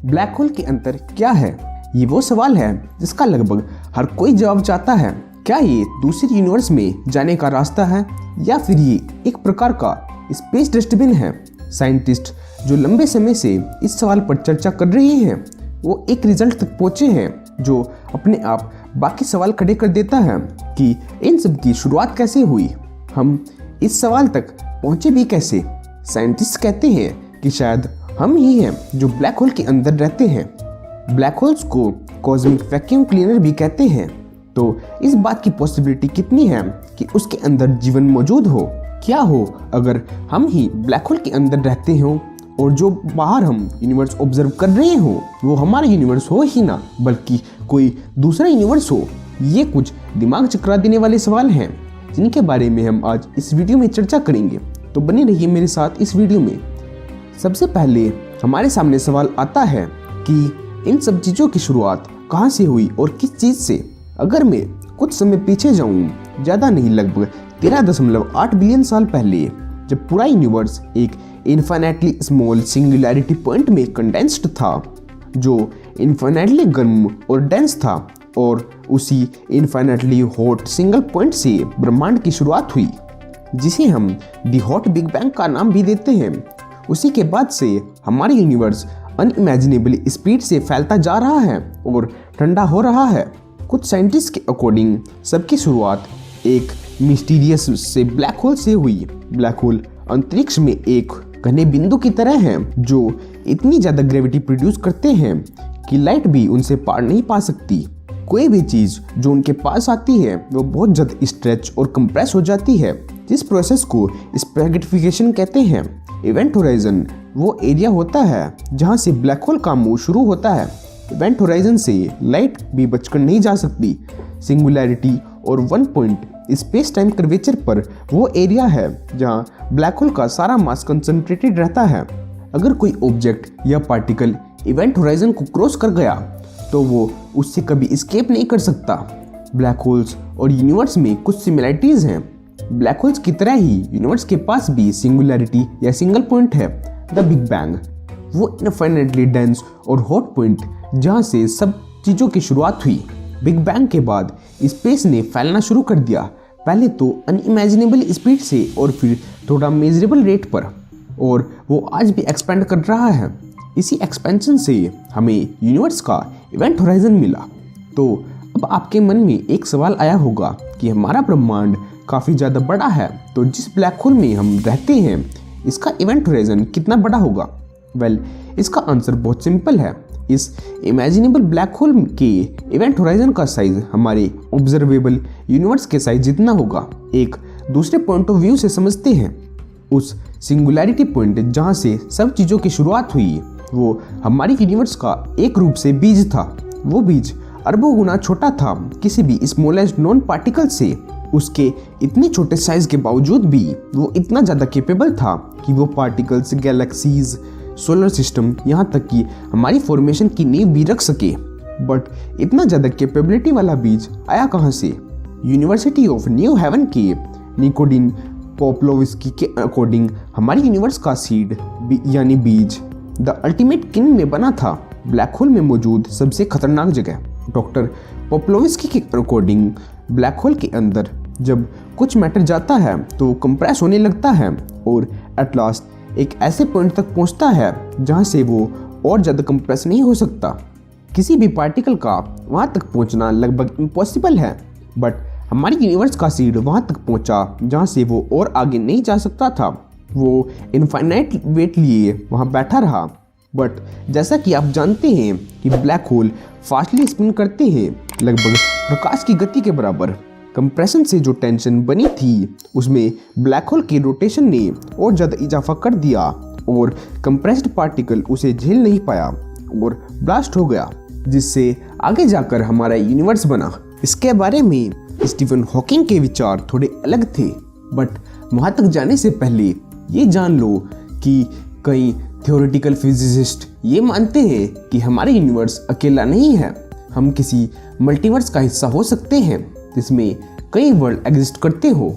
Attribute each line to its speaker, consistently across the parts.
Speaker 1: Black hole के अंदर क्या है? ये वो सवाल है जिसका लगभग हर कोई जवाब चाहता है। क्या ये दूसरे यूनिवर्स में जाने का रास्ता है या फिर ये एक प्रकार का स्पेस डस्टबिन है? साइंटिस्ट जो लंबे समय से इस सवाल पर चर्चा कर रहे हैं वो एक रिजल्ट तक पहुंचे हैं जो अपने आप बाकी सवाल खड़े कर देता है कि इन सब की शुरुआत कैसे हुई, हम इस सवाल तक पहुंचे भी कैसे। साइंटिस्ट कहते हैं कि शायद हम ही हैं जो ब्लैक होल के अंदर रहते हैं। ब्लैक होल्स को कॉस्मिक वैक्यूम क्लीनर भी कहते हैं। तो इस बात की पॉसिबिलिटी कितनी है कि उसके अंदर जीवन मौजूद हो? क्या हो अगर हम ही ब्लैक होल के अंदर रहते हों और जो बाहर हम यूनिवर्स ऑब्जर्व कर रहे हो वो हमारा यूनिवर्स हो ही ना बल्कि कोई दूसरा यूनिवर्स हो? ये कुछ दिमाग चकरा देने वाले सवाल हैं जिनके बारे में हम आज इस वीडियो में चर्चा करेंगे, तो बने रहिए मेरे साथ इस वीडियो में। सबसे पहले हमारे सामने सवाल आता है कि इन सब चीज़ों की शुरुआत कहाँ से हुई और किस चीज़ से। अगर मैं कुछ समय पीछे जाऊँ, ज़्यादा नहीं लगभग 13.8 बिलियन साल पहले, जब पूरा यूनिवर्स एक इन्फिनिटली स्मॉल सिंगुलैरिटी पॉइंट में कंडेंस्ड था जो इन्फिनिटली गर्म और डेंस था, और उसी इन्फिनिटली हॉट सिंगल पॉइंट से ब्रह्मांड की शुरुआत हुई जिसे हम दी हॉट बिग बैंग का नाम भी देते हैं। उसी के बाद से हमारा यूनिवर्स अनइमेजिनेबल स्पीड से फैलता जा रहा है और ठंडा हो रहा है। कुछ साइंटिस्ट के अकॉर्डिंग सबकी शुरुआत एक मिस्टीरियस से ब्लैक होल से हुई। ब्लैक होल अंतरिक्ष में एक घने बिंदु की तरह है जो इतनी ज़्यादा ग्रेविटी प्रोड्यूस करते हैं कि लाइट भी उनसे पार नहीं पा सकती। कोई भी चीज़ जो उनके पास आती है वो बहुत जल्द स्ट्रेच और कंप्रेस हो जाती है, जिस प्रोसेस को स्पैगेटिफिकेशन कहते हैं। इवेंट होराइजन वो एरिया होता है जहाँ से ब्लैक होल का मूव शुरू होता है। इवेंट होराइजन से लाइट भी बचकर नहीं जा सकती। सिंगुलैरिटी और 1 पॉइंट स्पेस टाइम कर्वेचर पर वो एरिया है जहाँ ब्लैक होल का सारा मास कंसंट्रेटेड रहता है। अगर कोई ऑब्जेक्ट या पार्टिकल इवेंट होराइजन को क्रॉस कर गया तो वो उससे कभी एस्केप नहीं कर सकता। ब्लैक होल्स और यूनिवर्स में कुछ सिमिलरिटीज़ हैं। ब्लैक होल्स की तरह ही यूनिवर्स के पास भी सिंगुलैरिटी या सिंगल पॉइंट है, द बिग बैंग। वो इनफाइनाइटली डेंस और हॉट पॉइंट जहाँ से सब चीज़ों की शुरुआत हुई। बिग बैंग के बाद स्पेस ने फैलना शुरू कर दिया, पहले तो अनइमेजिनेबल स्पीड से और फिर थोड़ा मेजरेबल रेट पर, और वो आज भी एक्सपेंड कर रहा है। इसी एक्सपेंशन से हमें यूनिवर्स का इवेंट होराइजन मिला। तो अब आपके मन में एक सवाल आया होगा कि हमारा ब्रह्मांड काफ़ी ज़्यादा बड़ा है, तो जिस ब्लैक होल में हम रहते हैं इसका इवेंट होराइजन कितना बड़ा होगा? वेल, इसका आंसर बहुत सिंपल है। इस इमेजिनेबल ब्लैक होल के इवेंट होराइजन का साइज हमारे ऑब्जर्वेबल यूनिवर्स के साइज जितना होगा। एक दूसरे पॉइंट ऑफ व्यू से समझते हैं, उस सिंगुलैरिटी पॉइंट जहाँ से सब चीज़ों की शुरुआत हुई वो हमारे यूनिवर्स का एक रूप से बीज था। वो बीज अरबों गुना छोटा था किसी भी स्मॉलेस्ट नॉन पार्टिकल से। उसके इतने छोटे साइज के बावजूद भी वो इतना ज़्यादा कैपेबल था कि वो पार्टिकल्स, गैलेक्सीज, सोलर सिस्टम, यहाँ तक कि हमारी फॉर्मेशन की नींव भी रख सके। बट इतना ज़्यादा कैपेबिलिटी वाला बीज आया कहाँ से? यूनिवर्सिटी ऑफ न्यू हेवन के निकोडिन पोप्लोवस्की के अकॉर्डिंग हमारे यूनिवर्स का सीड यानी बीज द अल्टीमेट किंग में बना था, ब्लैक होल में मौजूद सबसे खतरनाक जगह। डॉक्टर पोप्लोवस्की के अकॉर्डिंग ब्लैक होल के अंदर जब कुछ मैटर जाता है तो कंप्रेस होने लगता है और एट लास्ट एक ऐसे पॉइंट तक पहुंचता है जहां से वो और ज़्यादा कंप्रेस नहीं हो सकता। किसी भी पार्टिकल का वहां तक पहुंचना लगभग इम्पॉसिबल है, बट हमारे यूनिवर्स का सीड वहां तक पहुंचा जहां से वो और आगे नहीं जा सकता था। वो इनफाइनाइट वेट लिए वहां बैठा रहा। बट जैसा कि आप जानते हैं कि ब्लैक होल फास्टली स्पिन करते हैं, लगभग प्रकाश की गति के बराबर। कंप्रेशन से जो टेंशन बनी थी उसमें ब्लैक होल के रोटेशन ने और ज़्यादा इजाफा कर दिया और कंप्रेस्ड पार्टिकल उसे झेल नहीं पाया और ब्लास्ट हो गया, जिससे आगे जाकर हमारा यूनिवर्स बना। इसके बारे में स्टीफन हॉकिंग के विचार थोड़े अलग थे, बट वहाँ तक जाने से पहले ये जान लो कि कई थ्योरेटिकल फिजिसिस्ट ये मानते हैं कि हमारा यूनिवर्स अकेला नहीं है, हम किसी मल्टीवर्स का हिस्सा हो सकते हैं जिसमें कई वर्ल्ड एग्जिस्ट करते हो।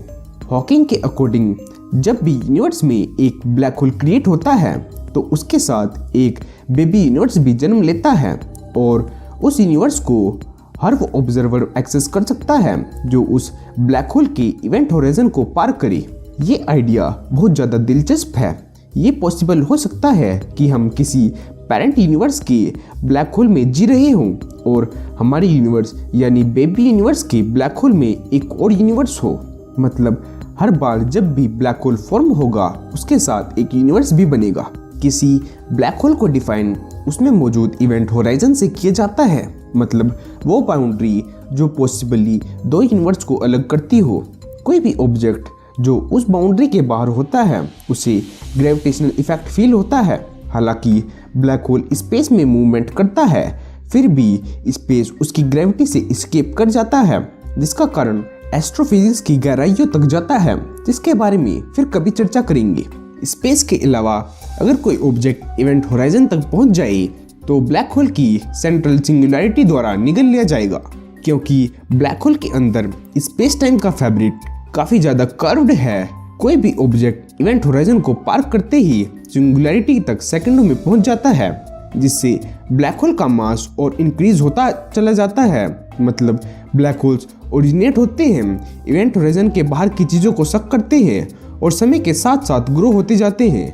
Speaker 1: हॉकिंग के अकॉर्डिंग जब भी यूनिवर्स में एक ब्लैक होल क्रिएट होता है तो उसके साथ एक बेबी यूनिवर्स भी जन्म लेता है और उस यूनिवर्स को हर वो ऑब्जर्वर एक्सेस कर सकता है जो उस ब्लैक होल के इवेंट होराइजन को पार करे। ये आइडिया बहुत ज़्यादा दिलचस्प है। ये पॉसिबल हो सकता है कि हम किसी पेरेंट यूनिवर्स के ब्लैक होल में जी रहे हों और हमारे यूनिवर्स यानी बेबी यूनिवर्स के ब्लैक होल में एक और यूनिवर्स हो। मतलब हर बार जब भी ब्लैक होल फॉर्म होगा उसके साथ एक यूनिवर्स भी बनेगा। किसी ब्लैक होल को डिफाइन उसमें मौजूद इवेंट होराइजन से किया जाता है, मतलब वो बाउंड्री जो पॉसिबली दो यूनिवर्स को अलग करती हो। कोई भी ऑब्जेक्ट जो उस बाउंड्री के बाहर होता है उसे ग्रेविटेशनल इफेक्ट फील होता है। हालांकि ब्लैक होल स्पेस में मूवमेंट करता है, फिर भी स्पेस उसकी ग्रेविटी से एस्केप कर जाता है, जिसका कारण एस्ट्रोफिजिक्स की गहराइयों तक जाता है, जिसके बारे में फिर कभी चर्चा करेंगे। स्पेस के अलावा अगर कोई ऑब्जेक्ट इवेंट होराइजन तक पहुंच जाए तो ब्लैक होल की सेंट्रल सिंगुलैरिटी द्वारा निगल लिया जाएगा, क्योंकि ब्लैक होल के अंदर स्पेस टाइम का फैब्रिक काफ़ी ज़्यादा कर्व्ड है। कोई भी ऑब्जेक्ट इवेंट होराइजन को पार करते ही सिंगुलैरिटी तक सेकंडों में पहुंच जाता है, जिससे ब्लैक होल का मास और इंक्रीज होता चला जाता है। मतलब ब्लैक होल्स ओरिजिनेट होते हैं, इवेंट होराइजन के बाहर की चीज़ों को सक करते हैं और समय के साथ साथ ग्रो होते जाते हैं।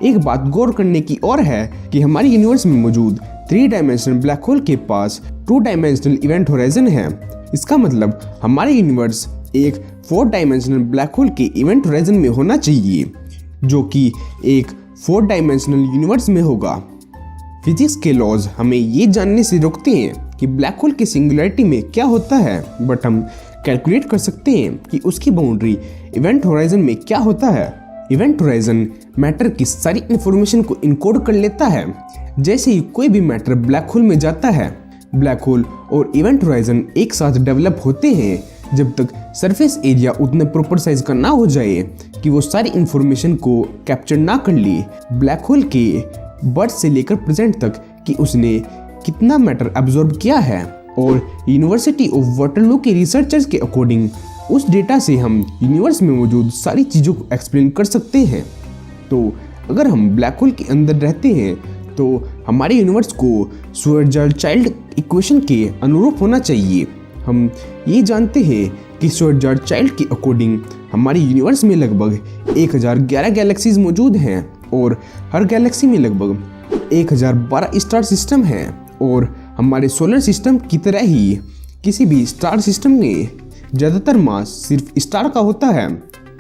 Speaker 1: एक बात गौर करने की और है कि हमारे यूनिवर्स में मौजूद 3 डायमेंशनल ब्लैक होल के पास 2 डायमेंशनल इवेंट होराइजन है। इसका मतलब हमारे यूनिवर्स एक 4 डायमेंशनल ब्लैक होल के इवेंट होराइजन में होना चाहिए, जो कि एक 4 डायमेंशनल यूनिवर्स में होगा। फिजिक्स के लॉज हमें ये जानने से रोकते हैं कि ब्लैक होल की सिंगुलैरिटी में क्या होता है, बट हम कैलकुलेट कर सकते हैं कि उसकी बाउंड्री इवेंट होराइजन में क्या होता है। इवेंट होराइजन मैटर की सारी इंफॉर्मेशन को इनकोड कर लेता है। जैसे ही कोई भी मैटर ब्लैक होल में जाता है, ब्लैक होल और इवेंट होराइजन एक साथ डेवलप होते हैं जब तक सरफेस एरिया उतने प्रॉपर साइज का ना हो जाए कि वो सारी इंफॉर्मेशन को कैप्चर ना कर ले। ब्लैक होल के बर्थ से लेकर प्रेजेंट तक कि उसने कितना मैटर एब्जॉर्ब किया है, और यूनिवर्सिटी ऑफ वाटरलू के रिसर्चर्स के अकॉर्डिंग उस डेटा से हम यूनिवर्स में मौजूद सारी चीज़ों को एक्सप्लेन कर सकते हैं। तो अगर हम ब्लैक होल के अंदर रहते हैं तो हमारे यूनिवर्स को श्वार्ज़चिल्ड इक्वेशन के अनुरूप होना चाहिए। हम ये जानते हैं कि श्वार्ज़चिल्ड के अकॉर्डिंग हमारे यूनिवर्स में लगभग 1011 गैलेक्सीज मौजूद हैं और हर गैलेक्सी में लगभग 1012 स्टार सिस्टम हैं, और हमारे सोलर सिस्टम की तरह ही किसी भी स्टार सिस्टम में ज़्यादातर मास सिर्फ स्टार का होता है।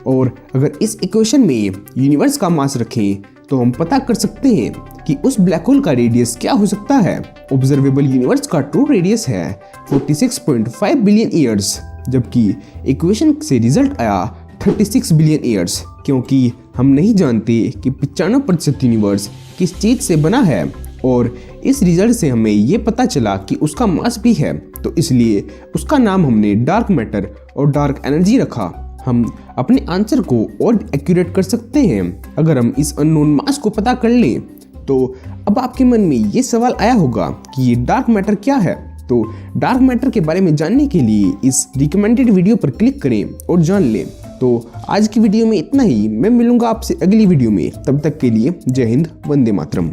Speaker 1: और अगर इस इक्वेशन में यूनिवर्स का मास रखें तो हम पता कर सकते हैं कि उस ब्लैक होल का रेडियस क्या हो सकता है। ऑब्जर्वेबल यूनिवर्स का ट्रू रेडियस है 46.5 बिलियन ईयर्स, जबकि इक्वेशन से रिजल्ट आया 36 बिलियन ईयर्स, क्योंकि हम नहीं जानते कि 95% यूनिवर्स किस चीज़ से बना है, और इस रिजल्ट से हमें ये पता चला कि उसका मास भी है, तो इसलिए उसका नाम हमने डार्क मैटर और डार्क एनर्जी रखा। हम अपने आंसर को और एक्यूरेट कर सकते हैं अगर हम इस अननोन मास को पता कर लें। तो अब आपके मन में ये सवाल आया होगा कि ये डार्क मैटर क्या है। तो डार्क मैटर के बारे में जानने के लिए इस रिकमेंडेड वीडियो पर क्लिक करें और जान लें। तो आज की वीडियो में इतना ही। मैं मिलूंगा आपसे अगली वीडियो में, तब तक के लिए जय हिंद, वंदे मातरम।